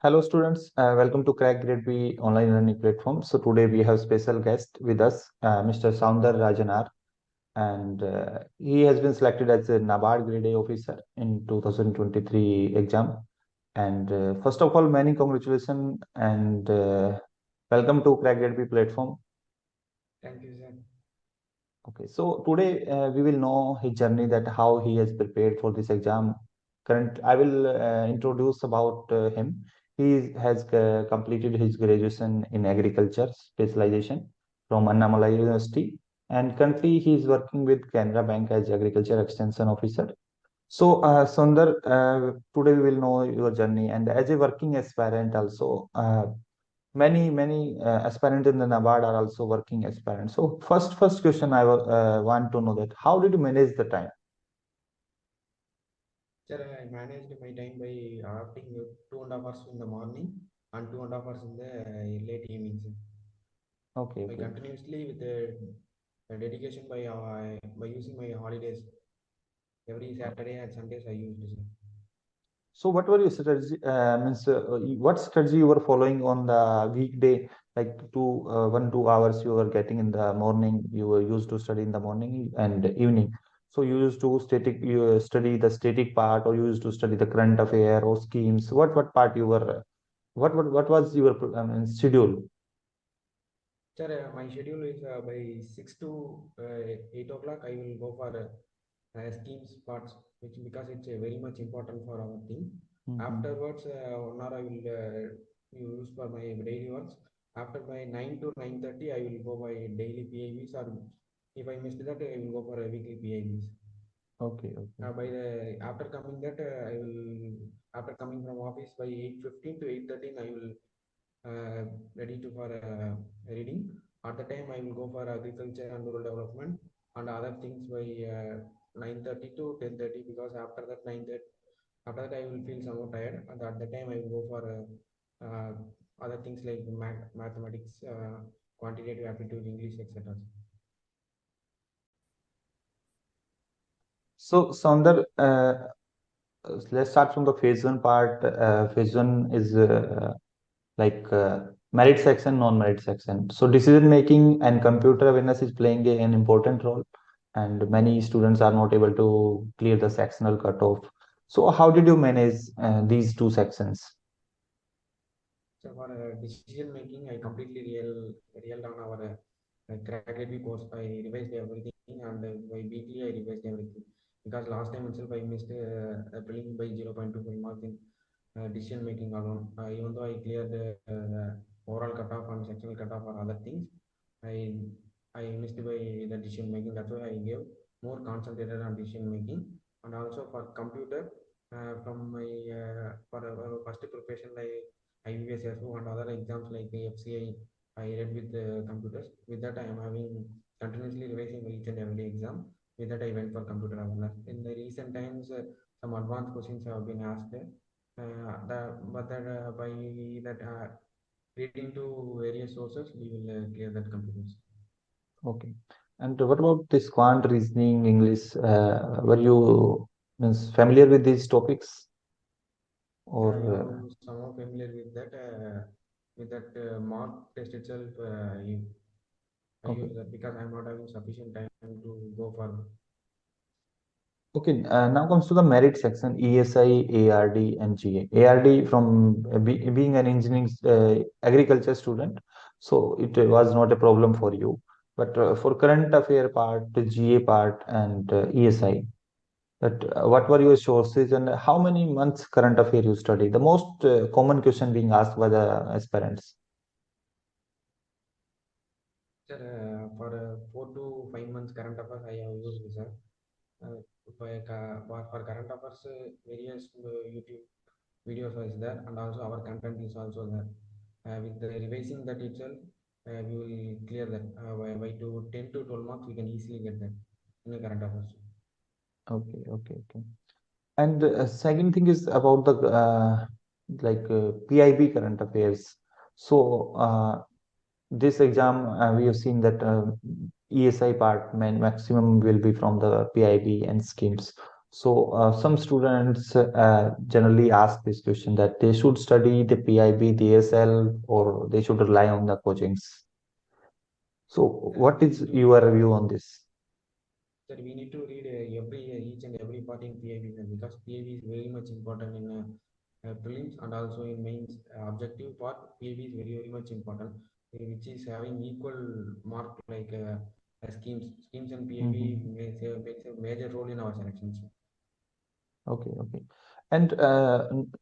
Hello students, welcome to CrackGradeB online learning platform. So today we have special guest with us, Mr. Soundar Rajan R, and he has been selected as a NABARD Grade A officer in 2023 exam. And first of all, many congratulations and welcome to CrackGradeB platform. Thank you, sir. Okay, so today we will know his journey, that how he has prepared for this exam. I will introduce about him. He has completed his graduation in agriculture specialization from Annamalai University, and currently he is working with Canara Bank as agriculture extension officer. So, Sundar, today we will know your journey, and as a working aspirant also. Many aspirants in the NABARD are also working aspirants. So first question I want to know, that how did you manage the time? Sir, I managed my time by adopting 2.5 hours in the morning and 2.5 hours in the late evening, sir. Okay, By okay. continuously with the dedication by using my holidays every Saturday and Sundays I used, sir. So what were your strategy? What strategy you were following on the weekday? Like 1 2 hours you were getting in the morning. You were used to study in the morning and evening. So you used to study the static part, or you used to study the current affair or schemes. What part you were? What was your schedule? Sir, my schedule is by 6 to 8 o'clock. I will go for schemes parts, which because it's very much important for our team. Mm-hmm. Afterwards, 1 hour I will use for my daily works. After my 9 to 9:30, I will go by daily PIBs, or if I missed that, I will go for a weekly PIBs. Okay, okay. By the after coming that, I will after coming from office by 8:15 to 8:13, I will ready to for reading. At the time, I will go for agriculture and rural development and other things by 9:30 to 10:30, because after that 9:30, after that I will feel somewhat tired, and at the time I will go for other things like mathematics, quantitative aptitude, English, etc. So, Saundar, let's start from the phase one part. Phase one is merit section, non-merit section. So, decision making and computer awareness is playing an important role, and many students are not able to clear the sectional cutoff. So, how did you manage these two sections? So for decision making, I completely real down our CrackGradeB course. I revised everything, and by weekly I revised everything, because last time itself I missed preliminary by 0.25 marks in decision making alone. Even though I cleared the overall cutoff and sectional cutoff or other things, I I missed by the decision making. That's why I gave more concentrated on decision making. And also for computer, from my for first preparation, like IBPSPO and other exams like the FCI, I read with the computers. With that, I am having continuously revising each and every exam. With that, I went for computer awareness. In the recent times, some advanced questions have been asked. But that by that reading to various sources, we will clear that computers. Okay. And what about this quant reasoning, English? Were you familiar with these topics, Yeah, or I am somewhat familiar with that mock test itself. I okay? use that because I am not having sufficient time to go for. Okay, now comes to the merit section: ESI, ARD, and GA. ARD, from being an engineering agriculture student, so it was not a problem for you. But for current affair part, the GA part, and ESI, that what were your sources and how many months current affair you study? The most common question being asked by the aspirants. Sir, for 4 to 5 months current affairs, I have used this. Uh, for current affairs, various YouTube videos is there, and also our content is also there. With the revising that itself, we will clear that. By 10 to 12 marks, we can easily get that in the current affairs. Okay, okay, okay. And second thing is about the PIB current affairs. So this exam, we have seen that ESI part maximum will be from the PIB and schemes. So some students generally ask this question that they should study the PIB, the ASL, or they should rely on the coachings. So what We is need to read, your view on this? sir, we need to read every each and every part in PIB, sir, because PIB is very much important in prelims and also in mains objective part. PIB is very very much important, which is having equal mark like schemes and PIB Mhm. makes a major role in our selections. Okay, okay. And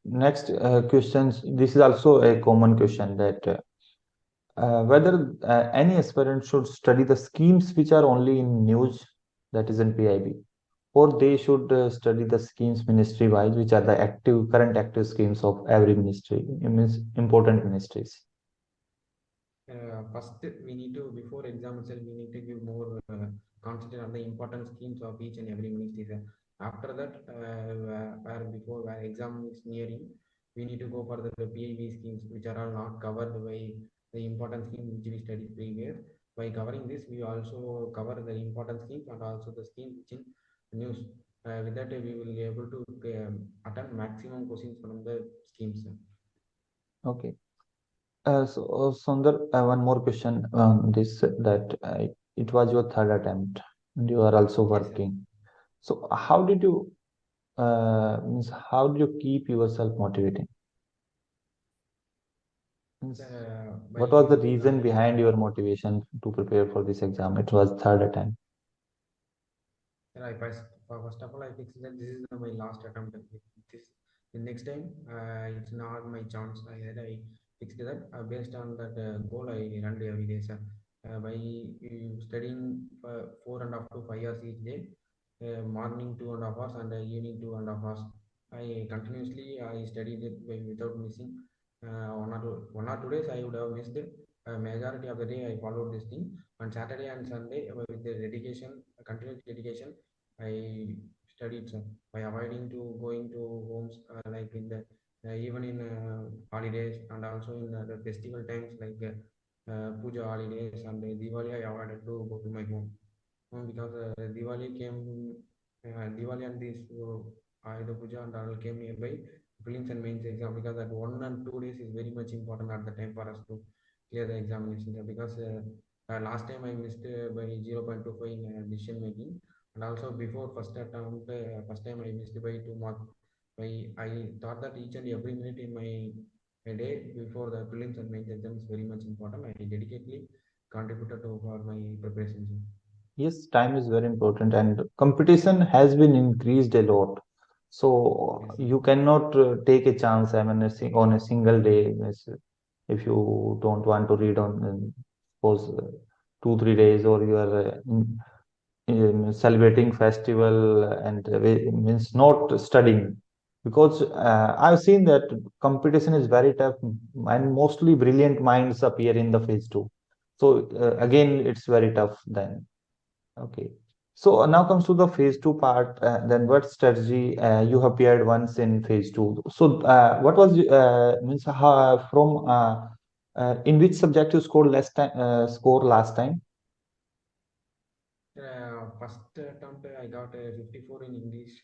next questions. This is also a common question that whether any aspirant should study the schemes which are only in news, that is in PIB, or they should study the schemes ministry wise, which are the active current active schemes of every ministry, it means important ministries. First, we need to, before exam itself, we need to give more concentrate on the important schemes of each and every ministry, sir. After that, where exam is nearing, we need to go for the PIV schemes, which are all not covered by the important scheme which we studied previous. By covering this, we also cover the important schemes and also the scheme which in news. With that, we will be able to attempt maximum questions from the schemes, sir. Okay. So, Sundar, one more question on this that it was your third attempt and you are also Yes, sir. working. So, how did you means how do you keep yourself motivating? Means, By what was the using reason knowledge. behind your motivation to prepare for this exam? It was third attempt. I first of all, I fixed that this is my last attempt at this. The next time, it's not my chance. I fixed that based on that goal. I run every day, sir. By studying for 4.5 to 5 hours each day, morning 2.5 hours and evening 2.5 hours. I continuously I studied it without missing. 1 or 2 days I would have missed it. Majority of the day I followed this thing. On Saturday and Sunday with the dedication, continuous dedication, I studied, sir, by avoiding to going to homes like in the even in holidays and also in the festival times like puja holidays and Diwali. I avoided to go to my home because Diwali and this Ayuda Puja and all came nearby prelims and mains exam, because that 1 and 2 days is very much important at the time for us to clear the examination, because last time I missed by 0.25 in decision making, and also before first attempt, first time I missed by 2 marks. I thought that each and every minute in my day before the prelims and mains exam is very much important. I dedicatedly contributed to for my preparations. Yes, time is very important, and competition has been increased a lot. So Yes, sir. you cannot take a chance. I mean, on a single day, means if you don't want to read on suppose 2 3 days, or you are celebrating festival and means not studying, because I've seen that competition is very tough and mostly brilliant minds appear in the phase two. So Yes, sir. again, it's very tough then. Okay. So now comes to the phase two part. Then what strategy you have appeared once in phase two? So what was means how, from in which subject you scored less time score last time? First attempt I got 54 in English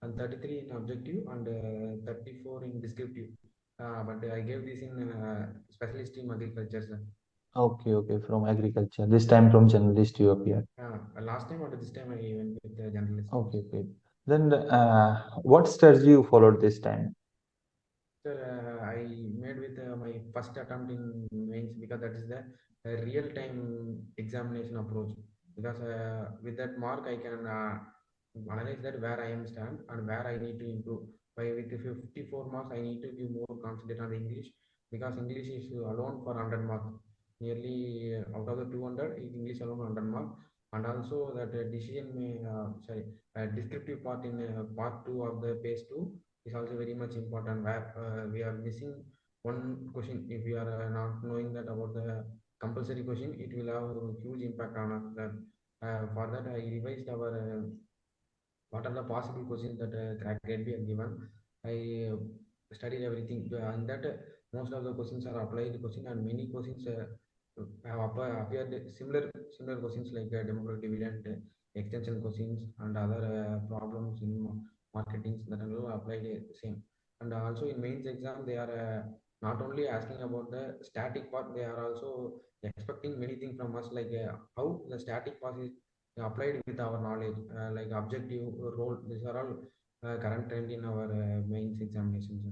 and 33 in objective and 34 in descriptive. But I gave this in specialist in agriculture, sir. Okay, okay, from agriculture. This time from journalist you appeared. Last time or this time I went with journalist. Okay, okay. Then what strategy you followed this time? Sir, I made with my first attempt in mains, because that is the real-time examination approach. Because with that mark, I can analyze that where I am stand and where I need to improve. By with the 54 marks, I need to give more concentrate on the English, because English is alone for 100 marks. Nearly out of the 200, is English alone 100 marks. And also that descriptive part in part 2 of the phase 2 is also very much important, where we are missing one question. If we are not knowing that about the compulsory question, it will have a huge impact on us. That for that I revised our what are the possible questions that crack grade be given. I studied everything and that most of the questions are applied question, and many questions have appeared similar questions like demographic dividend, extension questions and other problems in marketing that are all applied same. And also in mains exam, they are not only asking about the static part, they are also expecting many things from us, like how the static part is applied with our knowledge, like objective role. These are all current trend in our mains examinations.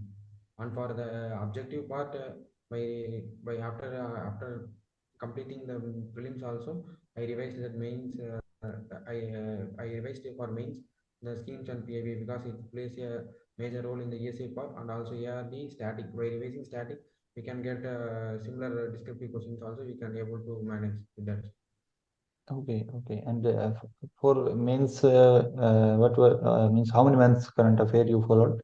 And for the objective part, by after completing the prelims also, I revised that mains. I revised for mains the schemes and PIB because it plays a major role in the ESA part, and also ARD static. By revising static, we can get similar descriptive questions also. We can able to manage with that. Okay, okay. And for mains, what were means how many months current affair you followed?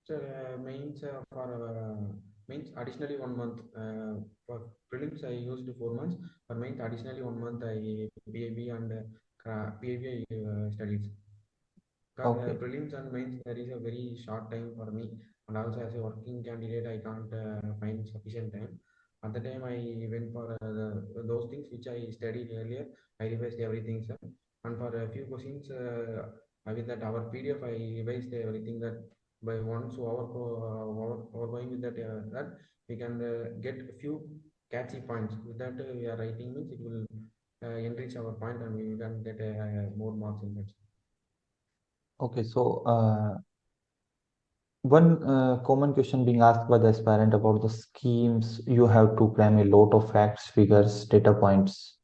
So mains for mains additionally 1 month. For prelims I used 4 months. For mains additionally 1 month I PIB and PIB studies. Because Okay, prelims and mains there is a very short time for me, and also as a working candidate I can't find sufficient time. At the time I went for those things which I studied earlier. I revised everything, sir. And for a few questions, with that our PDF I revised everything, that by once over going with that, that we can get a few catchy points. With that we are writing means it will enrich our point and we can get more marks in that. okay. So one common question being asked by the aspirant about the schemes, you have to cram a lot of facts, figures, data points.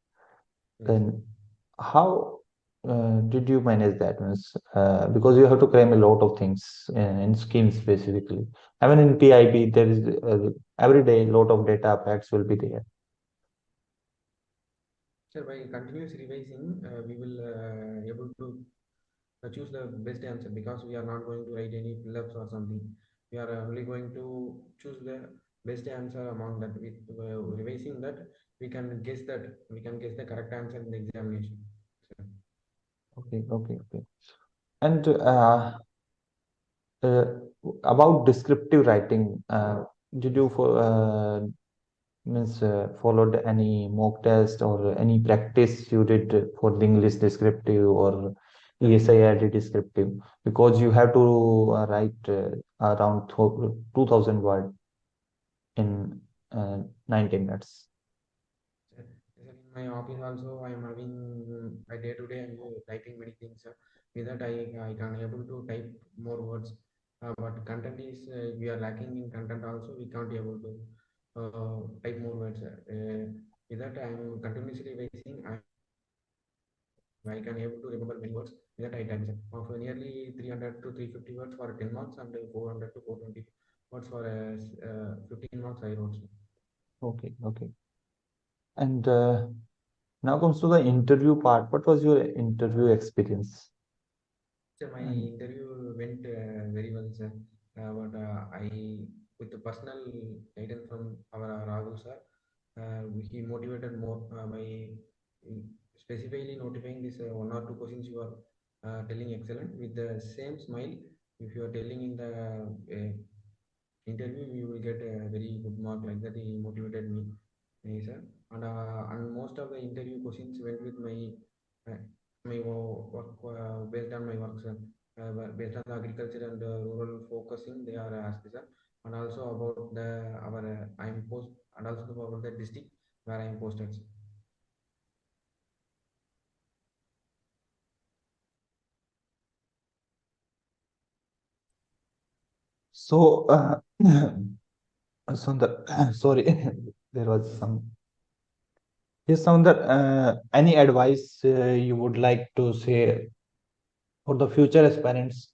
Yes. Then how did you manage that? Means, because you have to cram a lot of things in schemes specifically. I mean, in PIB, there is every day a lot of data facts will be there. So by continuous revising, we will able to choose the best answer, because we are not going to write any fill-ups or something. We are only going to choose the best answer among that. With revising that, we can guess the correct answer in the examination. So, Okay, okay, okay. And uh, about descriptive writing, did you followed any mock test or any practice you did for the English descriptive or ESIRD descriptive? Because you have to write around 2000 word in 90 minutes. in my office also, I am having by day to day. I'm typing many things. With that, I can able to type more words. But content is we are lacking in content also. We can't able to type more words. With that, I am continuously revising. I can able to remember many words. With that, I type of nearly 300 to 350 words for 10 marks and 400 to 420 words for 15 marks. I wrote. Okay, okay. And now comes to the interview part. What was your interview experience? So my And interview went very well, sir. But with the personal guidance from our Rahul sir, he motivated more by specifically notifying this one or two questions you are telling excellent with the same smile. If you are telling in the interview, you will get a very good mark. Like that, he motivated me, sir. And most of the interview questions went with uh, my work, based on my work, sir. Based on the agriculture and rural focusing, they are asked, sir. And also about the our I am post, and also about the district where I am posted, sir. so, Sundar, sorry, there was some. Yes, Sundar, any advice you would like to say for the future aspirants?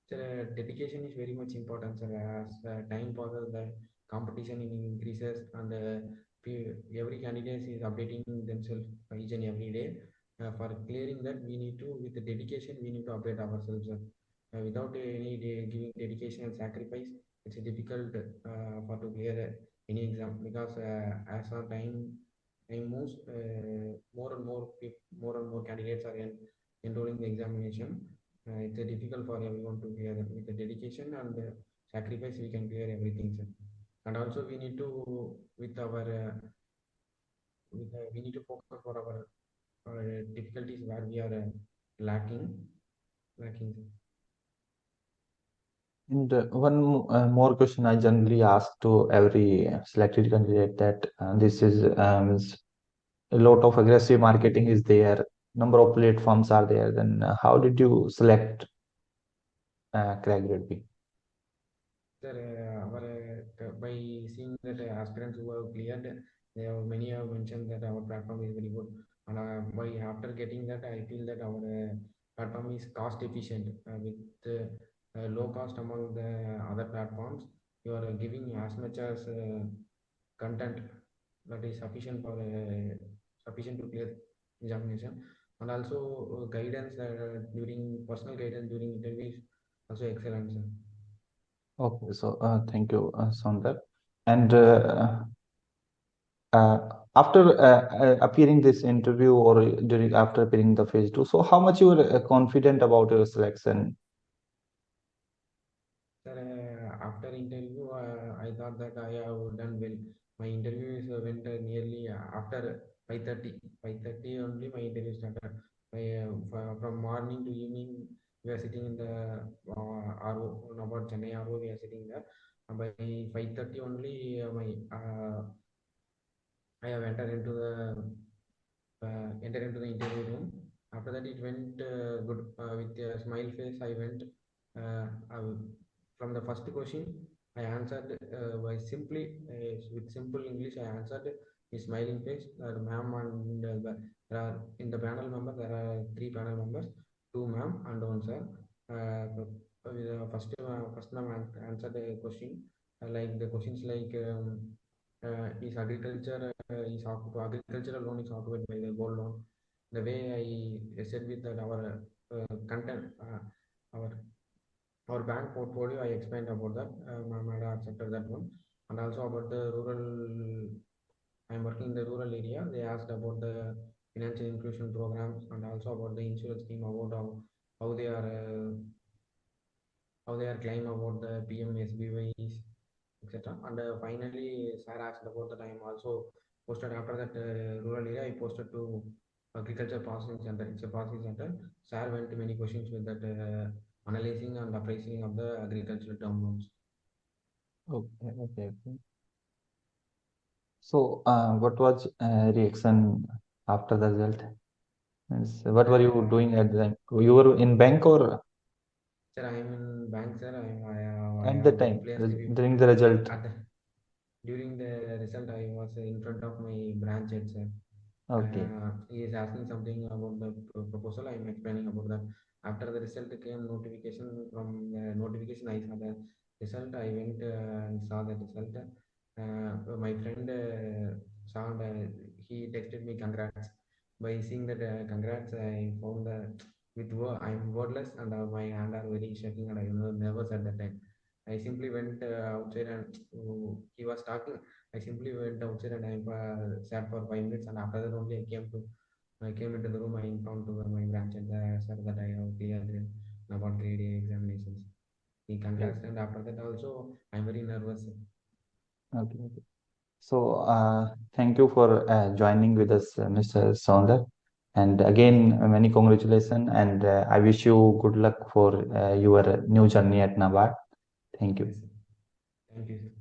Sir, dedication is very much important, sir. As time passes, the competition increases, and every candidate is updating themselves each and every day. For clearing that, we need to, with the dedication, we need to update ourselves, sir. Without any giving dedication and sacrifice, it's difficult for to clear any exam, because as our time moves, more and more candidates are enrolling the examination. It's difficult for everyone to clear them. With the dedication and sacrifice, we can clear everything, sir. And also we need to, with our we need to focus for our difficulties where we are lacking. And one more question I generally ask to every selected candidate that this is a lot of aggressive marketing is there, number of platforms are there. Then how did you select CrackGradeB? Sir, by seeing that aspirants who have cleared, many have mentioned that our platform is very good. And by after getting that, I feel that our platform is cost efficient with low cost among the other platforms. You are giving as much as content that is sufficient to clear examination, and also guidance during personal guidance during interviews also excellent, sir. Okay, so thank you, Soundar. And uh, after appearing this interview or during after appearing the phase two, so how much you were confident about your selection? Sir, after interview, I thought that I have done well. My interviews went nearly after 5:30. 5:30 only my interview started. From morning to evening, we are sitting in the RO, about Chennai RO, we are sitting there. By 5:30 only, I have entered into the interview room. After that, it went good. With a smile face, I went. From the first question, I answered by simply with simple English. I answered with smiling face. Ma'am and there are in the panel member there are three panel members, two ma'am and one sir. First ma'am answered the question like the questions like. Is agriculture is agricultural loan is occupied by the gold loan. The way I said with that our content, our our bank portfolio, I explained about that. Ma'am had accepted that one, and also about the rural. I'm working in the rural area. They asked about the financial inclusion programs and also about the insurance scheme, about how they are how they are claim about the PM SBYs, etc. And finally, Sir asked about that. I am also posted after that rural area. I posted to agriculture processing center. It's a processing center. Sir went to many questions with that analyzing and appraising of the agricultural term loans. Okay, okay, okay. So, what was reaction after the result? Means, what Sir, were you doing at the time? You were in bank or sir, I am in bank, sir. I at the have time replaced with during the result? at the, during the result. I was in front of my branch head, sir. Okay, He is asking something about the proposal. I am explaining about that. After the result came notification from the notification, I saw the result. I went and saw the result. My friend saw he texted me congrats. By seeing that congrats, I found I'm wordless and my hand are very shaking and I never said that time. I simply went outside and he was talking. I simply went outside and I sat for 5 minutes, and after that only I came into the room. I informed to my branch and sir that I have cleared the NABARD Grade A examinations. He okay, congrats, and after that also I'm very nervous. okay, okay. So, thank you for joining with us, Mr. Saundar. And again, many congratulations, and I wish you good luck for your new journey at NABARD. Thank you. Yes, sir. Thank you, sir.